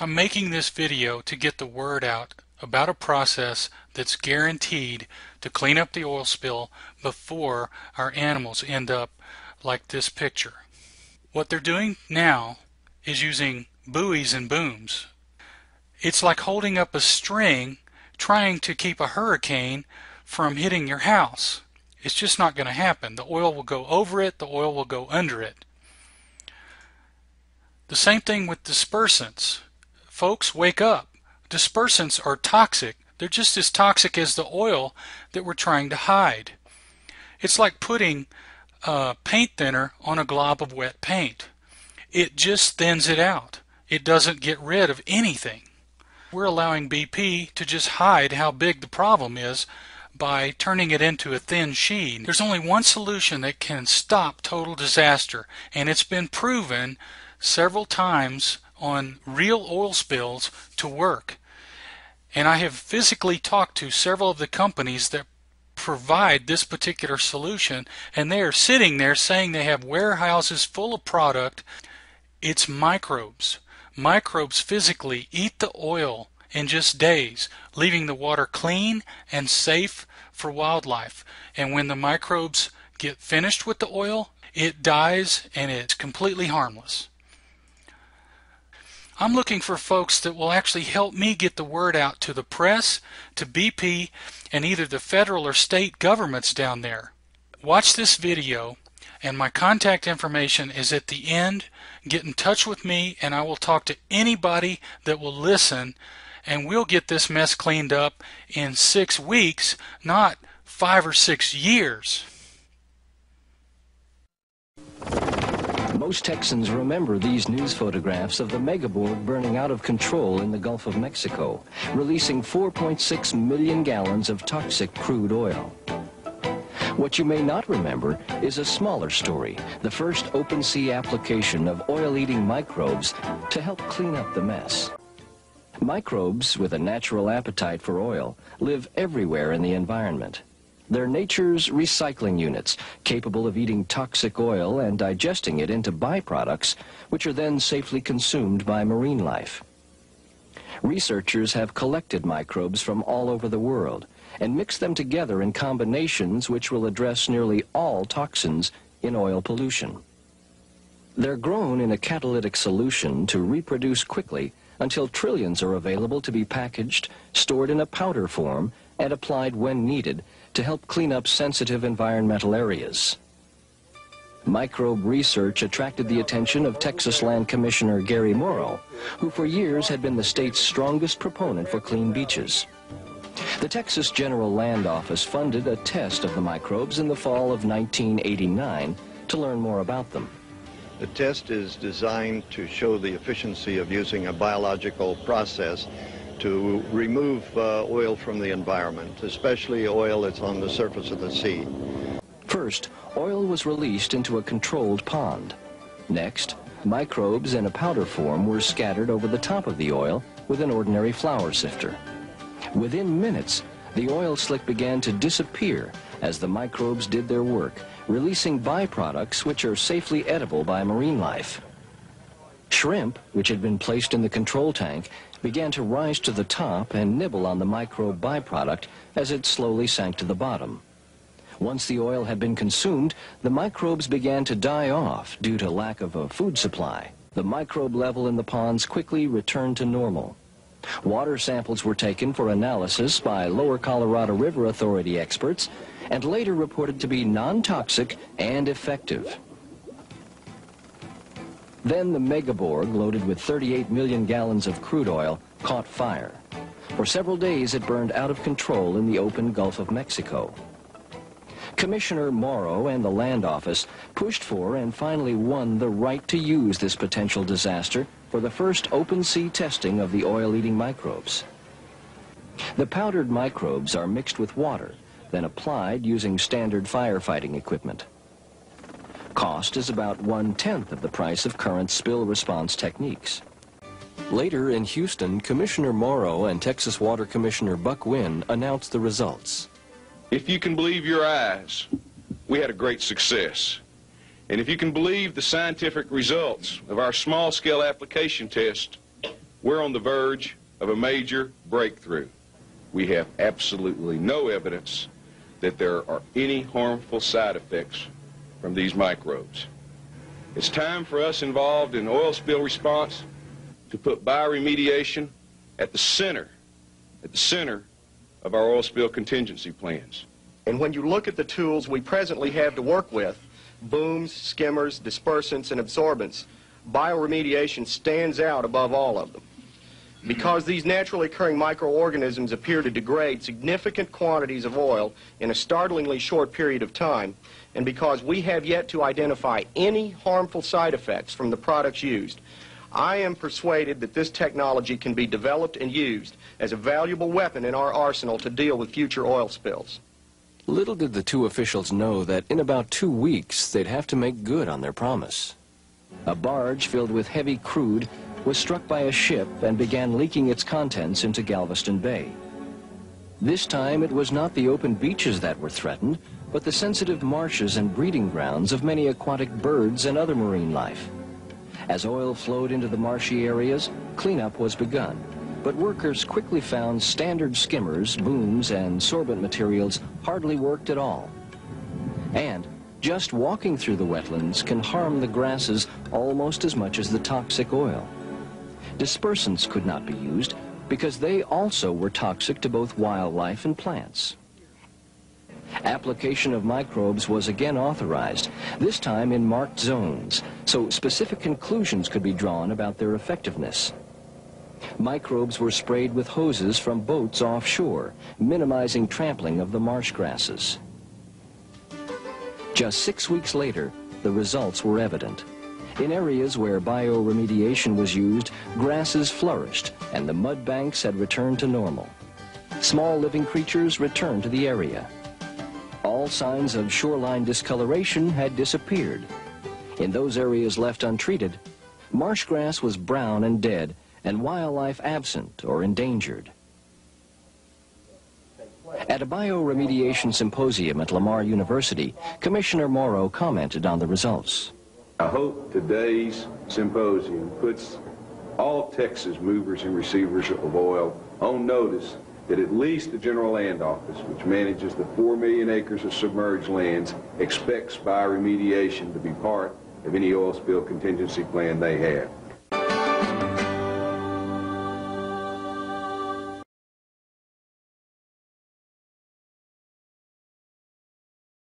I'm making this video to get the word out about a process that's guaranteed to clean up the oil spill before our animals end up like this picture. What they're doing now is using buoys and booms. It's like holding up a string trying to keep a hurricane from hitting your house. It's just not going to happen. The oil will go over it, the oil will go under it. The same thing with dispersants. Folks, wake up. Dispersants are toxic. They're just as toxic as the oil that we're trying to hide. It's like putting paint thinner on a glob of wet paint. It just thins it out. It doesn't get rid of anything. We're allowing BP to just hide how big the problem is by turning it into a thin sheet. There's only one solution that can stop total disaster, and it's been proven several times on real oil spills to work. And I have physically talked to several of the companies that provide this particular solution, and they are sitting there saying they have warehouses full of product. It's microbes. Microbes physically eat the oil in just days, leaving the water clean and safe for wildlife. And when the microbes get finished with the oil, it dies and it's completely harmless. I'm looking for folks that will actually help me get the word out to the press, to BP, and either the federal or state governments down there. Watch this video, and my contact information is at the end. Get in touch with me, and I will talk to anybody that will listen, and we'll get this mess cleaned up in 6 weeks, not 5 or 6 years. Most Texans remember these news photographs of the megaborg burning out of control in the Gulf of Mexico, releasing 4.6 million gallons of toxic crude oil. What you may not remember is a smaller story, the first open sea application of oil-eating microbes to help clean up the mess. Microbes with a natural appetite for oil live everywhere in the environment. They're nature's recycling units, capable of eating toxic oil and digesting it into byproducts, which are then safely consumed by marine life. Researchers have collected microbes from all over the world and mixed them together in combinations which will address nearly all toxins in oil pollution. They're grown in a catalytic solution to reproduce quickly until trillions are available to be packaged, stored in a powder form, and applied when needed to help clean up sensitive environmental areas. Microbe research attracted the attention of Texas Land Commissioner Gary Morrow, who for years had been the state's strongest proponent for clean beaches. The Texas General Land Office funded a test of the microbes in the fall of 1989 to learn more about them. The test is designed to show the efficiency of using a biological process to remove oil from the environment, especially oil that's on the surface of the sea. First, oil was released into a controlled pond. Next, microbes in a powder form were scattered over the top of the oil with an ordinary flour sifter. Within minutes, the oil slick began to disappear as the microbes did their work, releasing byproducts which are safely edible by marine life. Shrimp, which had been placed in the control tank, began to rise to the top and nibble on the microbe byproduct as it slowly sank to the bottom. Once the oil had been consumed, the microbes began to die off due to lack of a food supply. The microbe level in the ponds quickly returned to normal. Water samples were taken for analysis by Lower Colorado River Authority experts and later reported to be non-toxic and effective. Then the megaborg, loaded with 38 million gallons of crude oil, caught fire. For several days it burned out of control in the open Gulf of Mexico. Commissioner Morrow and the Land Office pushed for and finally won the right to use this potential disaster for the first open sea testing of the oil-eating microbes. The powdered microbes are mixed with water, then applied using standard firefighting equipment. Cost is about 1/10 of the price of current spill response techniques. Later in Houston, Commissioner Morrow and Texas Water Commissioner Buck Wynn announced the results. If you can believe your eyes, we had a great success. And if you can believe the scientific results of our small-scale application test, We're on the verge of a major breakthrough. We have absolutely no evidence that there are any harmful side effects from these microbes. It's time for us involved in oil spill response to put bioremediation at the center of our oil spill contingency plans. And when you look at the tools we presently have to work with, booms, skimmers, dispersants, and absorbents, bioremediation stands out above all of them. Because these naturally occurring microorganisms appear to degrade significant quantities of oil in a startlingly short period of time, and because we have yet to identify any harmful side effects from the products used, I am persuaded that this technology can be developed and used as a valuable weapon in our arsenal to deal with future oil spills. Little did the two officials know that in about 2 weeks they'd have to make good on their promise. A barge filled with heavy crude was struck by a ship and began leaking its contents into Galveston Bay. This time it was not the open beaches that were threatened, but the sensitive marshes and breeding grounds of many aquatic birds and other marine life. As oil flowed into the marshy areas, cleanup was begun, but workers quickly found standard skimmers, booms, and sorbent materials hardly worked at all. And just walking through the wetlands can harm the grasses almost as much as the toxic oil. Dispersants could not be used because they also were toxic to both wildlife and plants. Application of microbes was again authorized, this time in marked zones, so specific conclusions could be drawn about their effectiveness. Microbes were sprayed with hoses from boats offshore, minimizing trampling of the marsh grasses. Just 6 weeks later, the results were evident. In areas where bioremediation was used, grasses flourished and the mud banks had returned to normal. Small living creatures returned to the area. All signs of shoreline discoloration had disappeared. In those areas left untreated, marsh grass was brown and dead, and wildlife absent or endangered. At a bioremediation symposium at Lamar University, Commissioner Morrow commented on the results. I hope today's symposium puts all Texas movers and receivers of oil on notice that at least the General Land Office, which manages the 4 million acres of submerged lands, expects bioremediation to be part of any oil spill contingency plan they have.